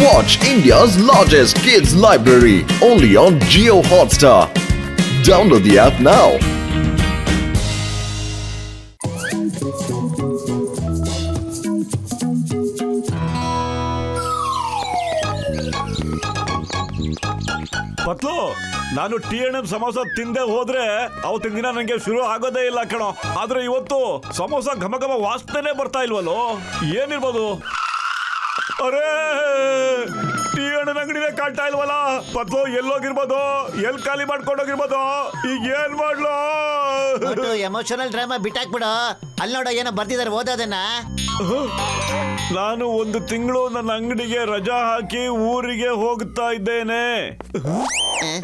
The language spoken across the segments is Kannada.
Watch India's largest kids library only on Jio Hotstar. Download the app now. ಪತ್ಲು ನಾನು ಟಿ&ಎಂ ಸಮೋಸ ತಿಂದೆ ಹೋದ್ರೆ ಅವತ್ತಿನ ದಿನ ನಂಗೆ ಶುರು ಆಗೋದೇ ಇಲ್ಲ ಕಣೋ. ಆದ್ರೆ ಇವತ್ತು ಸಮೋಸ ಘಮ ಘಮ ವಾಸನೆ ಬರ್ತಾ ಇಲ್ವಲ್ಲೋ, ಏನಿರ್ಬೋದು? ಅರೇ ಟಿ&ಎಂ ಅಂಗಡಿನೇ ಕಾಣ್ತಾ ಇಲ್ವಲ್ಲ. ಪತ್ಲು ಎಲ್ಲೋಗಿರ್ಬೋದು, ಎಲ್ಲಿ ಖಾಲಿ ಮಾಡ್ಕೊಂಡೋಗಿರ್ಬೋದು, ಈಗ ಏನ್ ಮಾಡ್ಲೋ? Emotional drama ಬಿಟ್ಟಾಕ್ಬಿಡು. ಅಲ್ಲಿ ನೋಡ ಏನೋ ಬರ್ತಿದಾರೆ, ಓದೋದನ್ನ. ನಾನು 1 ತಿಂಗಳು ನನ್ನ ಅಂಗಡಿಗೆ ರಜಾ ಹಾಕಿ ಊರಿಗೆ ಹೋಗ್ತಾ ಇದ್ದೇನೆ.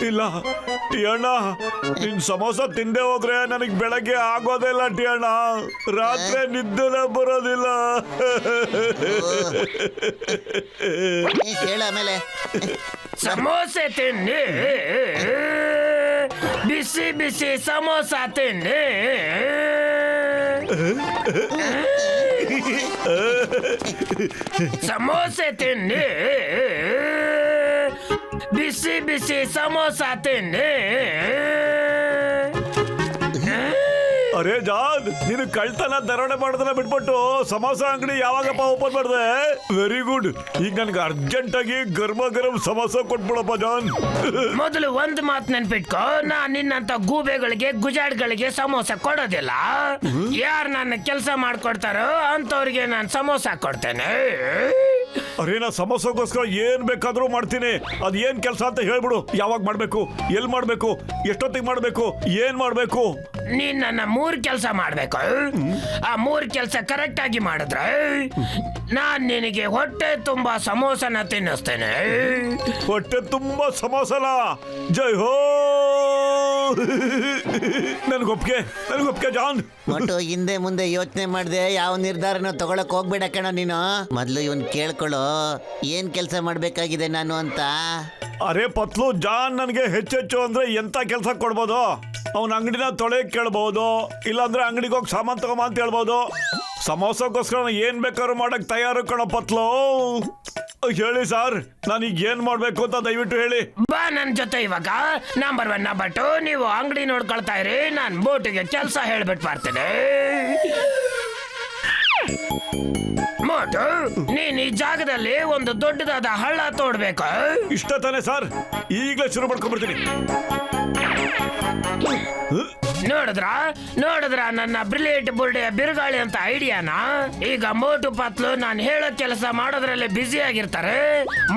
ಇಲ್ಲ ಟಿಯಣ್ಣ, ನಿನ್ ಸಮೋಸ ತಿಂದೆ ಹೋದ್ರೆ ನನಗ್ ಬೆಳಗ್ಗೆ ಆಗೋದಿಲ್ಲ ಟಿಯಣ್ಣ, ರಾತ್ರಿ ನಿದ್ದೆನೇ ಬರೋದಿಲ್ಲ. ಹೇಳ ಆಮೇಲೆ. ಸಮೋಸೆ ತಿನ್ನಿ, ಬಿಸಿ ಬಿಸಿ ಸಮೋಸ ತಿನ್ನಿ. ಸಮೋಸೆ ತಿನ್ನಿ, ಬಿಸಿ ಬಿಸಿ ಸಮೋಸ ತಿನ್ನಿ. ಅರೇ ಜಾನ್, ನೀನು ಕಳ್ತನ ದರೋಡೆ ಮಾಡೋದನ್ನ ಬಿಟ್ಬಿಟ್ಟು ಸಮೋಸ ಅಂಗಡಿ ಯಾವಾಗಪ್ಪ ಓಪನ್ ಮಾಡಿದೆ? Very good. ಈಗ ನನ್ಗೆ ಅರ್ಜೆಂಟ್ ಆಗಿ ಗರ್ಮ ಗರಂ ಸಮೋಸ ಕೊಟ್ಬಿಡಪ್ಪ ಜಾನ್. ಮೊದಲು ಒಂದು ಮಾತು ನೆನ್ಪಿಟ್ಕೋ, ನಾನ್ ನಿನ್ನಂತ ಗೂಬೆಗಳಿಗೆ ಗುಜಾಡ್ಗಳಿಗೆ ಸಮೋಸ ಕೊಡೋದಿಲ್ಲ. ಯಾರು ನನ್ನ ಕೆಲಸ ಮಾಡ್ಕೊಡ್ತಾರೋ ಅಂತವ್ರಿಗೆ ನಾನು ಸಮೋಸ ಕೊಡ್ತೇನೆ. ಅರೇ ನಾ ಸಮೋಸಕ್ಕೋಸ್ಕರ ಏನ್ ಬೇಕಾದ್ರೂ ಮಾಡ್ತೀನಿ. ಅದ್ ಏನ್ ಕೆಲಸ ಅಂತ ಹೇಳ್ಬಿಡು. ಯಾವಾಗ ಮಾಡ್ಬೇಕು, ಎಲ್ ಮಾಡ್ಬೇಕು, ಎಷ್ಟೊತ್ತಿಗೆ ಮಾಡ್ಬೇಕು, ಏನ್ ಮಾಡ್ಬೇಕು? ನೀನ್ ನನ್ನ 3 ಕೆಲಸ ಮಾಡ್ಬೇಕು. ಆ 3 ಕೆಲಸ ಕರೆಕ್ಟ್ ಆಗಿ ಮಾಡಿದ್ರೆ ನಾನ್ ನಿನಗೆ ಹೊಟ್ಟೆ ತುಂಬಾ ಸಮೋಸನ ತಿನ್ನಿಸ್ತೇನೆ. ಹೊಟ್ಟೆ ತುಂಬಾ ಸಮೋಸನ? ಜೈ ಹೋ. ನನ್ಗೊಪ್ಪಿಗೆ ಜಾನ್. ಒಟ್ಟು ಹಿಂದೆ ಮುಂದೆ ಯೋಚನೆ ಮಾಡ್ದೆ ಯಾವ ನಿರ್ಧಾರನ ತಗೊಳಕ್ ಹೋಗ್ಬೇಡ ಕಣ ನೀನು. ಮೊದ್ಲು ಇವನ್ ಕೇಳ್ಕೊಳ್ಳೋ, ಏನ್ ಕೆಲಸ ಮಾಡ್ಬೇಕಾಗಿದೆ ನಾನು ಅಂತ. ಅರೆ ಪತ್ಲು, ಜಾನ್ ನನ್ಗೆ ಹೆಚ್ಚೆಚ್ಚು ಅಂದ್ರೆ ಎಂತ ಕೆಲಸ ಕೊಡ್ಬೋದು? ಅವನ ಅಂಗಡಿನ ತೊಳೆಯಕ್ ಕೇಳ್ಬಹುದು, ಇಲ್ಲಾಂದ್ರೆ ಅಂಗಡಿಗೆ ಹೋಗಿ ಸಾಮಾನ್ ತಗೊಂಬ ಅಂತ ಹೇಳ್ಬೋದು. ಸಮೋಸಕ್ಕೋಸ್ಕರ ಏನ್ ಬೇಕಾದ್ರೂ ಮಾಡಕ್ ತಯಾರು ಕಣೋ ಪತ್ಲು. ಹೇಳಿ ಸರ್, ನಾನೀಗ ಏನ್ ಮಾಡ್ಬೇಕು ಅಂತ ದಯವಿಟ್ಟು ಹೇಳಿ. ಬಾ ನನ್ ಜೊತೆ ಇವಾಗ. ನಂಬರ್ 1 ನಂಬರ್ 2 ನೀವು ಅಂಗಡಿ ನೋಡ್ಕೊಳ್ತಾ ಇರಿ, ನಾನ್ ಬೋಟಿಗೆ ಕೆಲಸ ಹೇಳ್ಬಿಟ್ಟು ಬರ್ತೇನೆ. ಮೋಟು, ನೀನ್ ಈ ಜಾಗದಲ್ಲಿ ಒಂದು ದೊಡ್ಡದಾದ ಹಳ್ಳ ತೋಡ್ಬೇಕು. ಇಷ್ಟ ತಾನೆ ಸರ್? ಈಗಲೇ ಶುರು ಮಾಡ್ಕೊಂಡ್ಬಿಡ್ತೀನಿ. ನೋಡಿದ್ರ ನನ್ನ ಬ್ರಿಲಿಯಂಟ್ ಬುರ್ಡೆಯ ಬಿರುಗಾಳಿ ಅಂತ ಐಡಿಯಾನ? ಈಗ ಮೋಟು ಪತ್ಲು ನಾನು ಹೇಳೋ ಕೆಲಸ ಮಾಡೋದ್ರಲ್ಲಿ ಬ್ಯುಸಿ ಆಗಿರ್ತಾರೆ.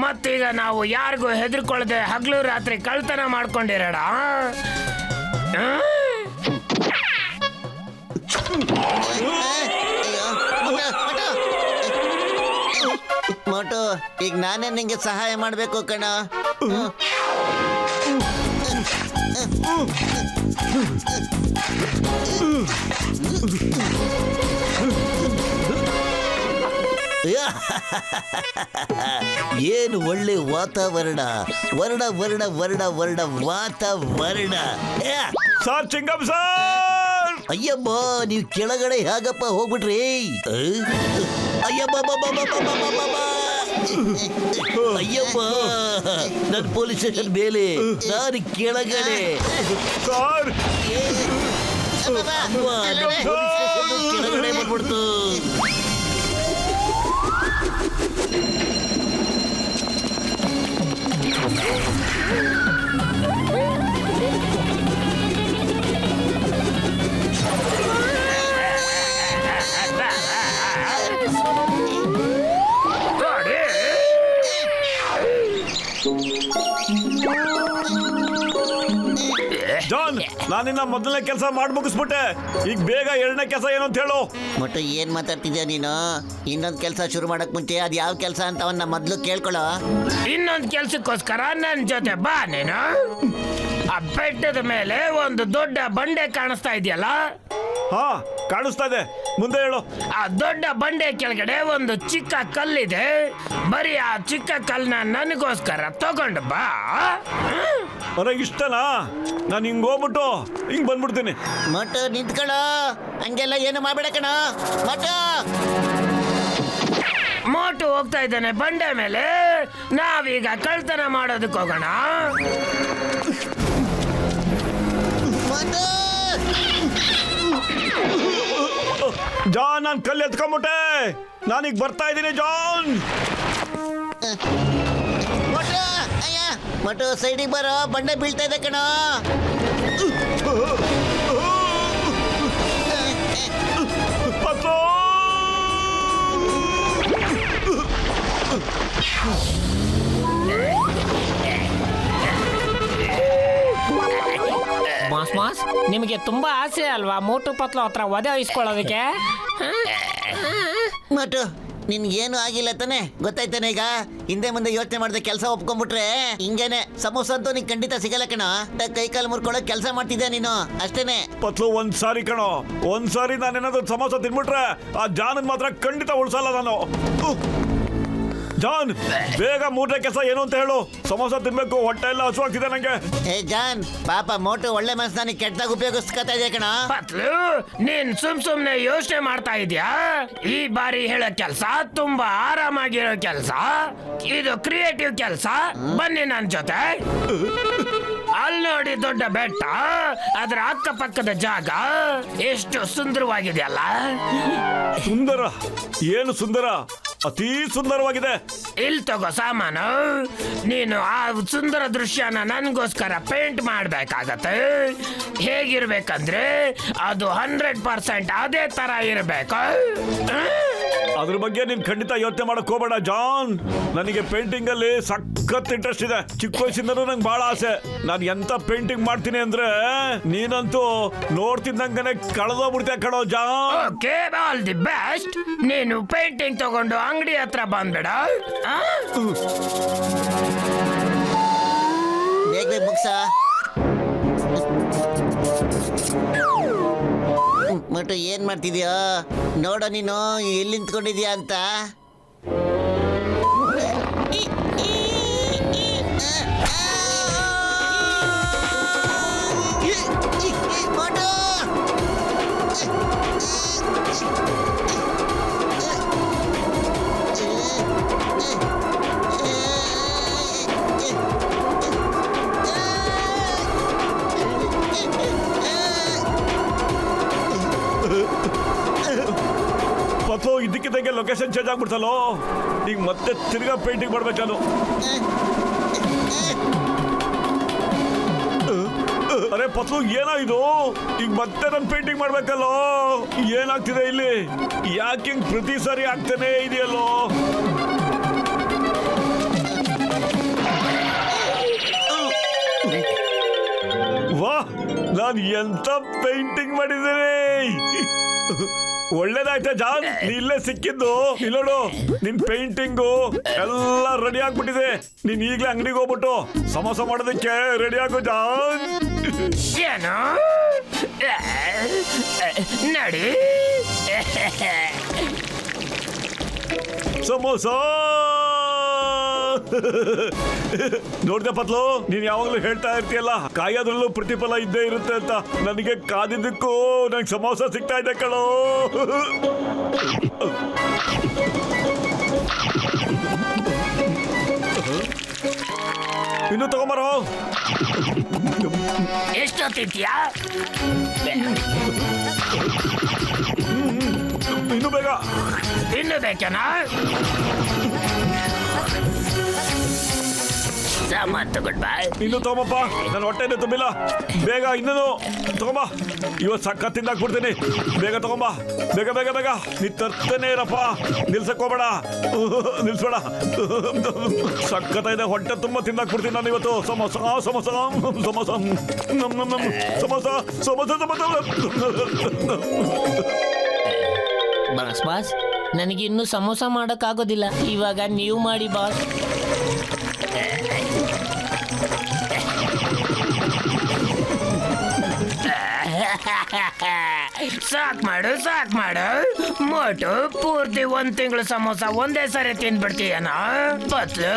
ಮತ್ತೀಗ ನಾವು ಯಾರಿಗೂ ಹೆದರ್ಕೊಳ್ಳದೆ ಹಗ್ಲು ರಾತ್ರಿ ಕಳ್ತನ ಮಾಡ್ಕೊಂಡಿರೋಣ. ಮೋಟು, ಈಗ ನಾನೇ ನಿಂಗೆ ಸಹಾಯ ಮಾಡ್ಬೇಕು ಕಣ. ಏನು ಒಳ್ಳೆ ವಾತಾವರಣ, ವರ್ಣ ವರ್ಣ ವರ್ಣ ವರ್ಣ ವಾತಾವರಣ. Sir Chingam sir. ಅಯ್ಯಮ್ಮ, ನೀವು ಕೆಳಗಡೆ ಹೇಗಪ್ಪ ಹೋಗ್ಬಿಟ್ರಿ? ಅಯ್ಯಮ್ಮ, ಅಯ್ಯಮ್ಮ, ನನ್ನ ಪೊಲೀಸ್ ಸ್ಟೇಷನ್ ಮೇಲೆ, ನಾನು ಕೆಳಗಡೆ. ಸರ್ ಕೆಳಗಡೆ ಬಂದ್ಬಿಡ್ತು. ಜಾನ್, ನಾನಿನ್ನ ಮೊದಲನೇ ಕೆಲಸ ಮಾಡಿ ಮುಗಿಸ್ಬಿಟ್ಟೆ. ಈಗ ಬೇಗ 2ನೇ ಕೆಲಸ ಏನು ಅಂತ ಹೇಳು. ಮತ್ತೆ ಏನ್ ಮಾತಾಡ್ತಿದ್ಯಾ ನೀನು? ಇನ್ನೊಂದ್ ಕೆಲಸ ಶುರು ಮಾಡಕ್ ಮುಂಚೆ ಅದ್ ಯಾವ ಕೆಲಸ ಅಂತ ಅವನ್ನ ಮೊದ್ಲು ಕೇಳ್ಕೊಳ್ಳೋ. ಇನ್ನೊಂದು ಕೆಲ್ಸಕ್ಕೋಸ್ಕರ ನನ್ನ ಜೊತೆ ಬಾ ನೀನು. ಆ ಬೆಟ್ಟದ ಮೇಲೆ ಒಂದು ದೊಡ್ಡ ಬಂಡೆ ಕಾಣಿಸ್ತಾ ಇದೆಯಲ್ಲ? ಹಾ, ಕಾಣಿಸ್ತಾ ಇದೆ. ಮುಂದೆ ಹೇಳು. ಆ ದೊಡ್ಡ ಬಂಡೆ ಕೆಳಗಡೆ ಒಂದು ಚಿಕ್ಕ ಕಲ್ಲಿದೆ. ಬರೀ ಆ ಚಿಕ್ಕ ಕಲ್ಲನ್ನ ನನಗೋಸ್ಕರ ತಗೊಂಡು ಬಾ. ಅರೆ ಇಷ್ಟನಾ? ನಾನು ಹಿಂಗ್ ಹೋಗ್ಬಿಟ್ಟು ಹಿಂಗ್ ಬಂದ್ಬಿಡ್ತೀನಿ. ಮಟ್ಟು ನಿಂತ್ಕೊಳ್ಳೋ, ಹಂಗೆಲ್ಲ ಏನು ಮಾಡ್ಬೇಡ ಕಣ. ಮಟ್ಟು ಮೋಟು ಹೋಗ್ತಾ ಇದ್ದಾನೆ ಬಂಡೆ ಮೇಲೆ. ನಾವೀಗ ಕಳ್ತನ ಮಾಡೋದಕ್ಕೆ ಹೋಗೋಣ. ಜಾನ್, ನಾನು ಕಲ್ಲು ಎತ್ಕೊಂಬಿಟ್ಟೆ. ನಾನೀಗ ಬರ್ತಾ ಇದ್ದೀನಿ ಜಾನ್. ಮಟು ಸೈಡಿಗೆ ಬರೋ, ಬಂಡೆ ಬೀಳ್ತಾ ಇದೆ ಕಣ. ಪತ್ಲು, ಮಾಸ್ ನಿಮಗೆ ತುಂಬಾ ಆಸೆ ಅಲ್ವಾ ಮೋಟು ಪತ್ಲು ಹತ್ರ ವಧೆ ವಹಿಸ್ಕೊಳ್ಳೋದಕ್ಕೆ? ಮಟು ನಿನ್ಗೇನು ಆಗಿಲ್ಲ ತಾನೆ? ಗೊತ್ತಾಯ್ತಾನೆ ಈಗ? ಹಿಂದೆ ಮುಂದೆ ಯೋಚನೆ ಮಾಡದೆ ಕೆಲಸ ಒಪ್ಕೊಂಡ್ಬಿಟ್ರೆ ಹಿಂಗೇನೆ. ಸಮೋಸ ಅಂತೂ ನೀನ್ ಖಂಡಿತ ಸಿಗಲ್ಲ ಕಣ. ಕೈ ಕಾಲು ಮುರ್ಕೊಳ್ಳೋ ಕೆಲಸ ಮಾಡ್ತಿದ್ದೆ ನೀನು ಅಷ್ಟೇನೆ. ಪತ್ಲು, ಒಂದ್ಸಾರಿ ಕಣೋ, ಒಂದ್ಸಾರಿ ನಾನೇನಾದ್ರೂ ಸಮೋಸ ತಿನ್ಬಿಟ್ರೆ ಆ ಜಾನ್ ಮಾತ್ರ ಖಂಡಿತ ಉಳ್ಸಲ್ಲ ನಾನು. ಜಾನ್, ಬೇಗ ಮೂರನೇ ಕೆಲಸ ಏನು ಅಂತ ಹೇಳು. ಸಮೋಸ ತಿನ್ಬೇಕು, ಹೊಟ್ಟೆ ಎಲ್ಲ ಹಸುವಾಗ್ತಿದೆ ನಂಗೆ. ಏ ಜಾನ್, ಪಾಪ ಮೋಟು ಒಳ್ಳೆ ಮನಸ್ಸನ್ನ ನೀ ಕೆಟ್ಟದಾಗ ಉಪಯೋಗಿಸ್ಕೊತಾ ಇದೆ ಕಣ. ಪತ್ಲು, ನೀನ್ ಸುಮ್ನೆ ಯೋಚನೆ ಮಾಡ್ತಾ ಇದ್ಯಾ? ಈ ಬಾರಿ ಹೇಳೋ ಕೆಲ್ಸ ತುಂಬಾ ಆರಾಮಾಗಿರೋ ಕೆಲ್ಸ. ಇದು ಕ್ರಿಯೇಟಿವ್ ಕೆಲ್ಸ. ಬನ್ನಿ ನನ್ ಜೊತೆ. ಅಲ್ಲಿ ನೋಡಿ ದೊಡ್ಡ ಬೆಟ್ಟ, ಅದರ ಅಕ್ಕಪಕ್ಕದ ಜಾಗ ಎಷ್ಟು ಸುಂದರವಾಗಿದೆಯಲ್ಲ. ಸುಂದರ? ಏನು ಸುಂದರ? ಅತೀ ಸುಂದರವಾಗಿದೆ. ಇಲ್ಲಿ ತಗೋ ಸಾಮಾನು. ನೀನು ಆ ಸುಂದರ ದೃಶ್ಯನ ನನ್ಗೋಸ್ಕರ ಪೇಂಟ್ ಮಾಡ್ಬೇಕಾಗತ್ತೆ. ಹೇಗಿರ್ಬೇಕಂದ್ರೆ ಅದು 100% ಅದೇ ತರ ಇರ್ಬೇಕು. ಅದ್ರ ಬಗ್ಗೆ ನೀನ್ ಖಂಡಿತ ಯೋಚನೆ ಮಾಡಕ್ ಹೋಗ್ಬೇಡ ಜಾನ್. ನನಗೆ ಪೇಂಟಿಂಗ್ ಅಲ್ಲಿ ಸಖತ್ ಇಂಟ್ರೆಸ್ಟ್ ಇದೆ. ಚಿಕ್ಕ ವಯಸ್ಸಿಂದನೂ ನಂಗೆ ಬಹಳ ಆಸೆ. ನಾನು ಎಂತ ಪೇಂಟಿಂಗ್ ಮಾಡ್ತೀನಿ ಅಂದ್ರೆ ನೀನಂತೂ ನೋಡ್ತಿದ್ದಂಗನೆ ಕಳೆದೋಗ್ಬಿಡ್ತೀಯ ಕಣೋ John. Okay, all the best. ನೀನು ಪೇಂಟಿಂಗ್ ತಗೊಂಡು ಅಂಗಡಿ ಹತ್ರ ಬಂದ್ಬೇಡ. ಬೇಗ ಬೇಗ ಮುಗ್ಸ. ಮಟು ಏನ್ ಮಾಡ್ತಿದ್ಯಾ? ನೋಡೋ ನೀನು ಎಲ್ಲಿ ನಿಂತ್ಕೊಂಡಿದ್ಯಾ ಅಂತ. ಮಟು! ಪತ್ಲು, ಇದಕ್ಕಿದ್ದಂಗೆ ಲೊಕೇಶನ್ ಚೇಂಜ್ ಆಗ್ಬಿಡ್ತಲ್ಲೋ. ಈಗ ಮತ್ತೆ ತಿರ್ಗಾ ಪೇಂಟಿಂಗ್ ಮಾಡ್ಬೇಕಾನು. ಅರೆ ಪತ್ಲು, ಏನಾಯ್ತು? ಈಗ ಮತ್ತೆ ನಾನು ಪೇಂಟಿಂಗ್ ಮಾಡ್ಬೇಕಲ್ಲೋ. ಏನಾಗ್ತಿದೆ ಇಲ್ಲಿ? ಯಾಕೆ ಹಿಂಗ್ ಪ್ರತಿ ಸಾರಿ ಆಗ್ತಾನೆ ಇದೆಯಲ್ಲೋ? ವಾಹ್, ನಾನು ಎಂತ ಪೇಂಟಿಂಗ್ ಮಾಡಿದ್ದೇನೆ. ಒಳ್ಳೇದಾಯ್ತಾ ಜಾನ್, ನೀ ಇಲ್ಲೇ ಸಿಕ್ಕಿದ್ದು. ಇಲ್ಲೋಡು, ನಿನ್ ಪೇಂಟಿಂಗು ಎಲ್ಲ ರೆಡಿ ಆಗ್ಬಿಟ್ಟಿದೆ. ನೀನ್ ಈಗ್ಲೇ ಅಂಗಡಿಗೆ ಹೋಗ್ಬಿಟ್ಟು ಸಮೋಸ ಮಾಡೋದಕ್ಕೆ ರೆಡಿ ಆಗು ಜಾನ್. ಏನು ನಡಿ. ಸಮೋಸ ನೋಡ್ದೆ ಪತ್ಲು, ನೀನ್ ಯಾವಾಗ್ಲೂ ಹೇಳ್ತಾ ಇರ್ತೀಯಲ್ಲ ಕಾಯೋದ್ರಲ್ಲೂ ಪ್ರತಿಫಲ ಇದ್ದೇ ಇರುತ್ತೆ ಅಂತ. ನನಗೆ ಕಾದಿದ್ದಕ್ಕೂ ನಂಗೆ ಸಮೋಸ ಸಿಗ್ತಾ ಇದೆ ಕಣೋ. ಇನ್ನು ತಗೊಂಬರೋ. ಎಷ್ಟೊತ್ತಿದ್ಯಾ? ಇನ್ನು ಬೇಗ. ಇನ್ನು ಬೇಕೇನಾ? ಸಾಮಾನ್ ತಗೊಂಡ್ ಬಾ. ಇನ್ನು ತಗೊಂಬಪ್ಪ, ನನ್ನ ಹೊಟ್ಟೆನೇ ತುಂಬಿಲ್ಲ. ಬೇಗ ಇನ್ನೂ ತಗೊಂಬ. ಇವತ್ತು ಸಕ್ಕ ತಿಂದಾಕ್ಬಿಡ್ತೀನಿ. ಬೇಗ ತಗೊಂಬ, ಬೇಗ ಬೇಗ ಬೇಗ. ನೀ ತರ್ತೇನೆ ಇರಪ್ಪ, ನಿಲ್ಸಕ್ ಹೋಗ್ಬೇಡ, ನಿಲ್ಸ್ಬೇಡ. ಸಕ್ಕತ್ತ ಇದೆ, ಹೊಟ್ಟೆ ತುಂಬ ತಿಂದಾಕ್ಬಿಡ್ತೀನಿ ನಾನು ಇವತ್ತು. ಸಮೋಸ ಸಮೋಸ ಸಮೋಸ ನಮ್ ನಮ್ ನಮ್ ಸಮೋಸ ಸಮೋಸ ಸಮೋಸ. ಬಾಸ್ ನನಗೆ ಇನ್ನೂ ಸಮೋಸ ಮಾಡೋಕ್ಕಾಗೋದಿಲ್ಲ. ಇವಾಗ ನೀವು ಮಾಡಿ ಬಾಸ್. ಸಾಕ್ ಮಾಡು, ಸಾಕ್ ಮಾಡು. ಮೋಟು ಪೂರ್ತಿ 1 ತಿಂಗಳು ಸಮೋಸ ಒಂದೇ ಸರಿ ತಿಂದ್ಬಿಡ್ತೀಯನ? ಪತ್ಲು,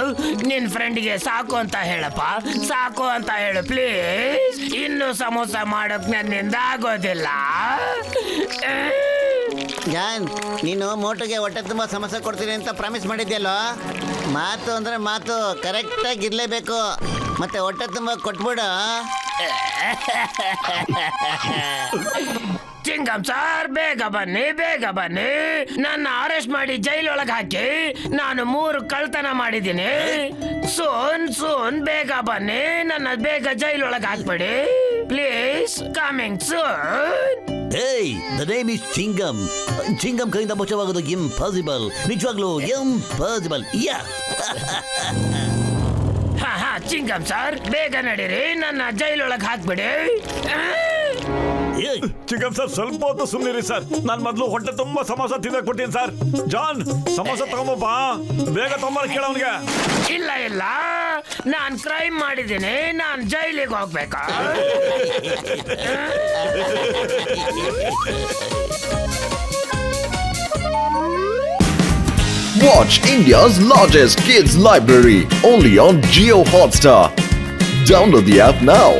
ನಿನ್ ಫ್ರೆಂಡ್ಗೆ ಸಾಕು ಅಂತ ಹೇಳಪ್ಪ, ಸಾಕು ಅಂತ ಹೇಳು ಪ್ಲೀಸ್. ಇನ್ನು ಸಮೋಸ ಮಾಡೋಕ್ ನನ್ನಿಂದ ಆಗೋದಿಲ್ಲ. ಜಾನ್, ನೀನು ಮೋಟುಗೆ ಹೊಟ್ಟೆ ತುಂಬ ಸಮಸ್ಯೆ ಕೊಡ್ತೀನಿ ಅಂತ ಪ್ರಾಮಿಸ್ ಮಾಡಿದ್ಯಲ್ಲೋ. ಮಾತು ಅಂದ್ರೆ ಮಾತು ಕರೆಕ್ಟಾಗಿ ಇರಲೇಬೇಕು. ಮತ್ತೆ ಹೊಟ್ಟೆ ತುಂಬ ಕೊಟ್ಬಿಡು. ಚಿಂಗಂ ಸರ್, ಬೇಗ ಬನ್ನಿ, ಬೇಗ ಬನ್ನಿ. ನನ್ನ ಅರೆಸ್ಟ್ ಮಾಡಿ ಜೈಲೊಳಗೆ ಹಾಕಿ ನಾನು 3 ಕಳ್ತನ ಮಾಡಿದ್ದೀನಿ. ಸೋನ್ ಬೇಗ ಬನ್ನಿ, ನನ್ನ ಬೇಗ ಜೈಲೊಳಗೆ ಹಾಕ್ಬಿಡಿ ಪ್ಲೀಸ್. Coming soon. ಏಯ್, ದ ನೇಮ್ ಇಸ್ ಚಿಂಗಮ್. ಚಿಂಗಮ್ ಕೈಯಿಂದ ಮುಚ್ಚವಾಗೋದು ಇಂಪಾಸಿಬಲ್. ನಿಜವಾಗ್ಲೂ ಇಂಪಾಸಿಬಲ್. ಯಾ ಹಾ ಚಿಂಗಂ ಸರ್, ಬೇಗ ನಡೀರಿ, ನನ್ನ ಜೈಲೊಳಗೆ ಹಾಕ್ಬಿಡಿ. ಏಯ್, ಚಿಕನ್ ಸರ್ ಸ್ವಲ್ಪ ಹೊತ್ತು ಸುಮ್ಮನಿರಿ ಸರ್. ನಾನು ಮೊದಲು ಹೊಟ್ಟೆ ತುಂಬಾ ಸಮೋಸ ತಿನ್ನಕ್ ಕೊಡ್ತೀನಿ ಸರ್. ಜಾನ್, ಸಮೋಸ ತಗೊಂಬಪ್ಪ, ಬೇಗ ತೊಂಬರ ಕೇಳವನಿಗೆ. ಇಲ್ಲ, ನಾನ್ ಕ್ರೈಮ್ ಮಾಡಿದ್ದೀನಿ, ನಾನ್ ಜೈಲಿಗೆ ಹೋಗ್ಬೇಕಾ? Watch India's largest kids library only on Geo Hotstar. Download the app now.